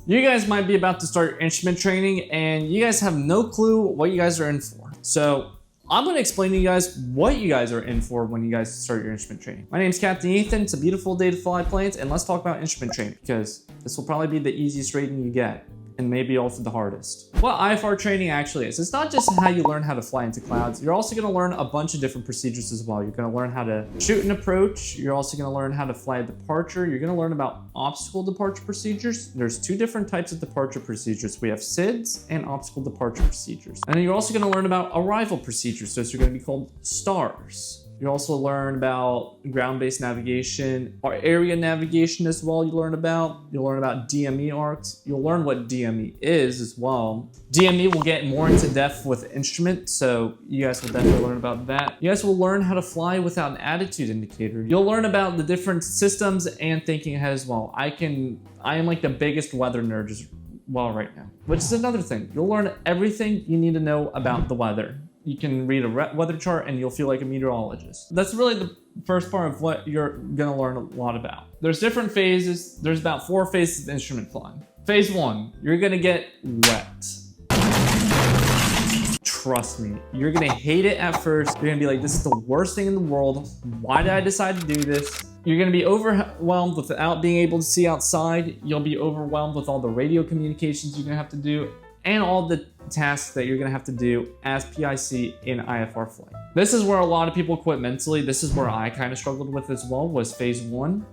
You guys might be about to start instrument training and you guys have no clue what you guys are in for. So I'm going to explain to you guys what you guys are in for when you guys start your instrument training. My name is Captain Ethan. It's a beautiful day to fly planes, and let's talk about instrument training because this will probably be the easiest rating you get and maybe also the hardest. What IFR training actually is, it's not just how you learn how to fly into clouds. You're also going to learn a bunch of different procedures as well. You're going to learn how to shoot and approach. You're also going to learn how to fly a departure. You're going to learn about obstacle departure procedures. There's two different types of departure procedures. We have SIDS and obstacle departure procedures. And then you're also going to learn about arrival procedures. Those are going to be called STARS. You also learn about ground-based navigation or area navigation as well. You'll learn about DME arcs. You'll learn what DME is as well. DME will get more into depth with instrument, so you guys will definitely learn about that. You guys will learn how to fly without an attitude indicator. You'll learn about the different systems and thinking ahead as well. I am like the biggest weather nerd as well right now, which is another thing. You'll learn everything you need to know about the weather. You can read a weather chart and you'll feel like a meteorologist. That's really the first part of what you're gonna learn a lot about. There's different phases. There's about 4 phases of instrument flying. Phase 1, you're gonna get wet. Trust me, you're gonna hate it at first. You're gonna be like, this is the worst thing in the world. Why did I decide to do this? You're gonna be overwhelmed without being able to see outside. You'll be overwhelmed with all the radio communications you're gonna have to do and all the tasks that you're gonna have to do as PIC in IFR flight. This is where a lot of people quit mentally. This is where I kind of struggled with as well, was phase 1.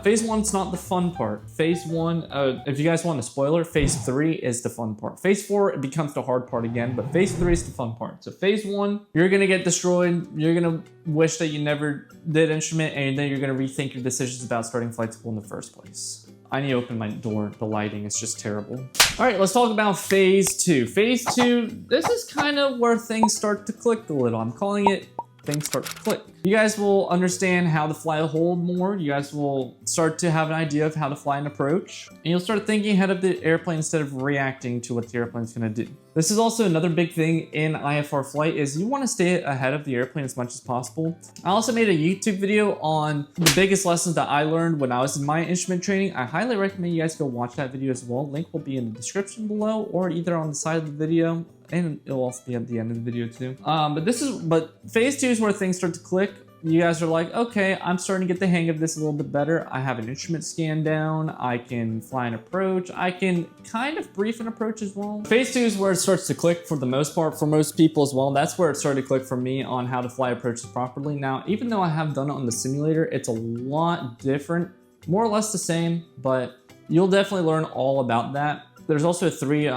Phase 1's not the fun part. Phase 1, if you guys want a spoiler, phase 3 is the fun part. Phase 4, it becomes the hard part again, but phase 3 is the fun part. So phase 1, you're gonna get destroyed. You're gonna wish that you never did instrument, and then you're gonna rethink your decisions about starting flight school in the first place. I need to open my door. The lighting is just terrible. All right, let's talk about phase 2. Phase 2, this is kind of where things start to click a little. I'm calling it things start to click. You guys will understand how to fly a hold more. You guys will start to have an idea of how to fly an approach. And you'll start thinking ahead of the airplane instead of reacting to what the airplane's gonna do. This is also another big thing in IFR flight is you wanna stay ahead of the airplane as much as possible. I also made a YouTube video on the biggest lessons that I learned when I was in my instrument training. I highly recommend you guys go watch that video as well. Link will be in the description below or either on the side of the video, and it'll also be at the end of the video too. But phase 2 is where things start to click. You guys are like, okay, I'm starting to get the hang of this a little bit better. I have an instrument scan down. I can fly an approach. I can kind of brief an approach as well. Phase 2 is where it starts to click for the most part for most people as well. That's where it started to click for me on how to fly approaches properly. Now, even though I have done it on the simulator, it's a lot different, more or less the same, but you'll definitely learn all about that. There's also 3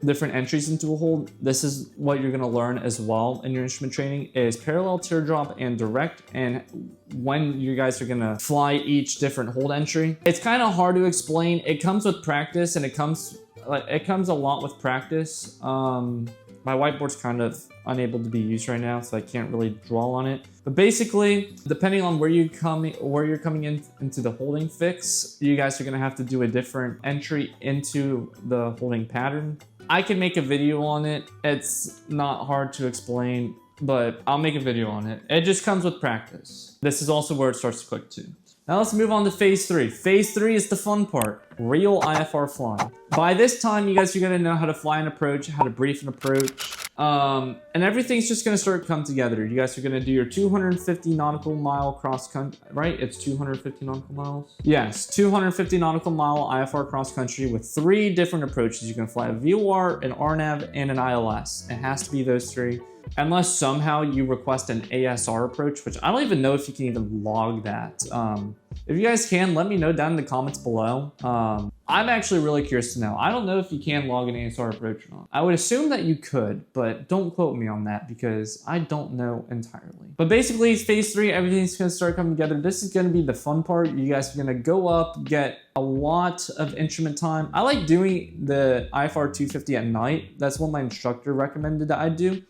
different entries into a hold. This is what you're gonna learn as well in your instrument training is parallel, teardrop, and direct, and when you guys are gonna fly each different hold entry. It's kind of hard to explain. It comes with practice, and it comes a lot with practice. My whiteboard's kind of unable to be used right now, so I can't really draw on it. But basically, depending on where you're coming into the holding fix, you guys are gonna have to do a different entry into the holding pattern. I can make a video on it. It's not hard to explain, but I'll make a video on it. It just comes with practice. This is also where it starts to click too. Now let's move on to phase 3. Phase 3 is the fun part, real IFR flying. By this time, you guys are gonna know how to fly an approach, how to brief an approach, and everything's just gonna start to come together. You guys are gonna do your 250 nautical mile cross country, right? It's 250 nautical miles? Yes, 250 nautical mile IFR cross country with 3 different approaches. You can fly a VOR, an RNAV, and an ILS. It has to be those 3. Unless somehow you request an ASR approach, which I don't even know if you can even log that. If you guys can, let me know down in the comments below. I'm actually really curious to know. I don't know if you can log an ASR approach or not. I would assume that you could, but don't quote me on that because I don't know entirely. But basically, it's phase 3, everything's gonna start coming together. This is gonna be the fun part. You guys are gonna go up, get a lot of instrument time. I like doing the IFR 250 at night. That's what my instructor recommended that I do.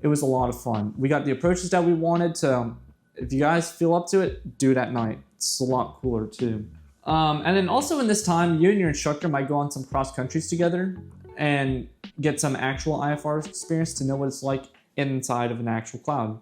It was a lot of fun. We got the approaches that we wanted, so if you guys feel up to it, do it at night. It's a lot cooler too. And then also in this time, you and your instructor might go on some cross countries together and get some actual IFR experience to know what it's like inside of an actual cloud.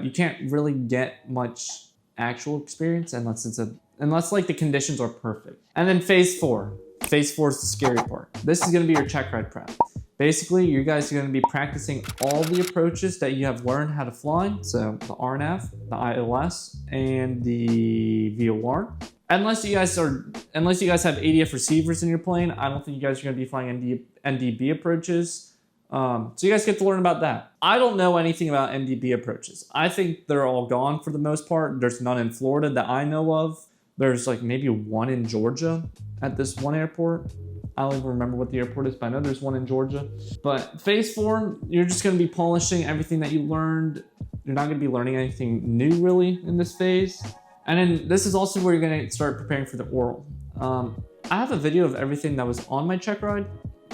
You can't really get much actual experience unless like the conditions are perfect. And then phase 4. Phase 4 is the scary part. This is gonna be your check ride prep. Basically, you guys are gonna be practicing all the approaches that you have learned how to fly. So the RNAV, the ILS, and the VOR. Unless you guys have ADF receivers in your plane, I don't think you guys are gonna be flying NDB approaches. So you guys get to learn about that. I don't know anything about NDB approaches. I think they're all gone for the most part. There's none in Florida that I know of. There's like maybe one in Georgia at this one airport. I don't even remember what the airport is, but I know there's one in Georgia. But phase 4, you're just gonna be polishing everything that you learned. You're not gonna be learning anything new really in this phase. And then this is also where you're gonna start preparing for the oral. I have a video of everything that was on my check ride.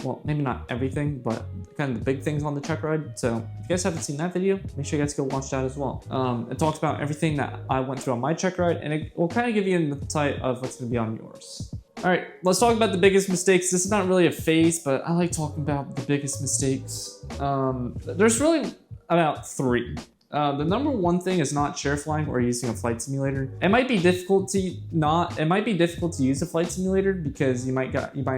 Well, maybe not everything, but kind of the big things on the check ride. So if you guys haven't seen that video, make sure you guys go watch that as well. It talks about everything that I went through on my check ride, and it will kind of give you an insight of what's gonna be on yours. All right, let's talk about the biggest mistakes. This is not really a phase, but I like talking about the biggest mistakes. There's really about 3. The number 1 thing is not chair flying or using a flight simulator. It might be difficult to use a flight simulator because you might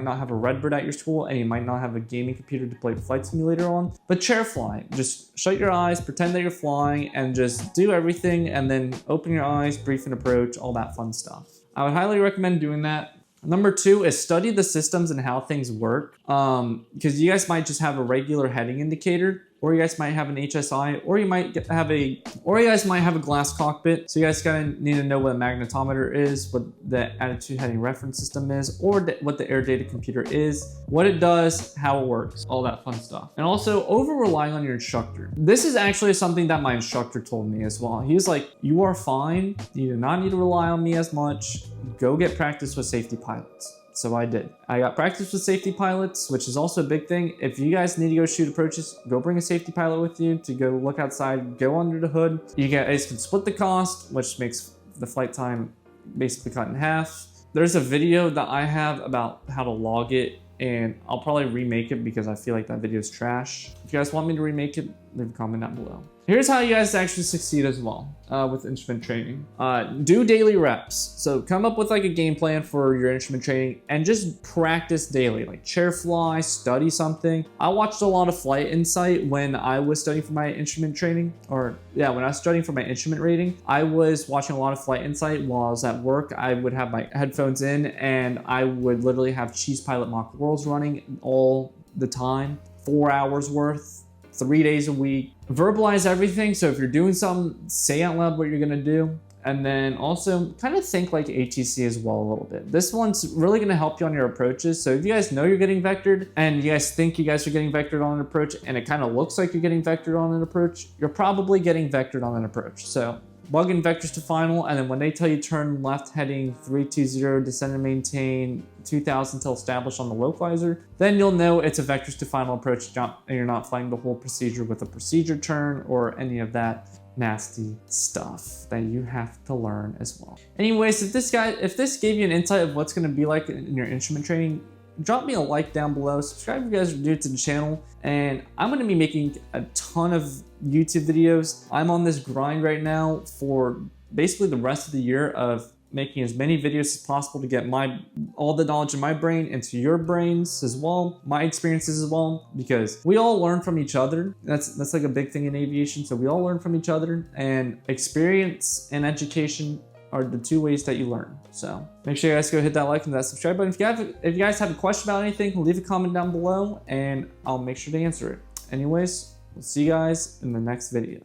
not have a Redbird at your school and you might not have a gaming computer to play the flight simulator on. But chair flying, just shut your eyes, pretend that you're flying, and just do everything, and then open your eyes, brief and approach, all that fun stuff. I would highly recommend doing that. Number 2 is study the systems and how things work, because you guys might just have a regular heading indicator, or you guys might have an HSI, or you guys might have a glass cockpit. So you guys gotta need to know what a magnetometer is, what the attitude heading reference system is, or what the air data computer is, what it does, how it works, all that fun stuff. And also over relying on your instructor. This is actually something that my instructor told me as well. He was like, you are fine. You do not need to rely on me as much. Go get practice with safety pilots. So I did. I got practice with safety pilots, which is also a big thing. If you guys need to go shoot approaches, go bring a safety pilot with you to go look outside, go under the hood. You guys can split the cost, which makes the flight time basically cut in half. There's a video that I have about how to log it, and I'll probably remake it because I feel like that video is trash. If you guys want me to remake it, leave a comment down below. Here's how you guys actually succeed as well with instrument training. Do daily reps. So come up with like a game plan for your instrument training and just practice daily, like chair fly, study something. I watched a lot of Flight Insight when I was studying for my instrument training, when I was studying for my instrument rating. I was watching a lot of Flight Insight while I was at work. I would have my headphones in and I would literally have Cheese Pilot Mock Worlds running all the time, 4 hours worth, 3 days a week. Verbalize everything. So if you're doing something, say out loud what you're gonna do. And then also kind of think like ATC as well a little bit. This one's really gonna help you on your approaches. So if you guys know you're getting vectored and you guys think you guys are getting vectored on an approach and it kind of looks like you're getting vectored on an approach, you're probably getting vectored on an approach. So plug in vectors to final, and then when they tell you turn left heading 320, descend and maintain 2000 till established on the localizer, then you'll know it's a vectors to final approach jump and you're not flying the whole procedure with a procedure turn or any of that nasty stuff that you have to learn as well. Anyways, if this gave you an insight of what's going to be like in your instrument training, drop me a like down below, subscribe if you guys are new to the channel, and I'm going to be making a ton of YouTube videos. I'm on this grind right now for basically the rest of the year of making as many videos as possible to get all the knowledge in my brain into your brains as well, my experiences as well, because we all learn from each other. That's like a big thing in aviation. So we all learn from each other, and experience and education are the 2 ways that you learn. So make sure you guys go hit that like and that subscribe button. If you guys have a question about anything, leave a comment down below and I'll make sure to answer it. Anyways, we'll see you guys in the next video.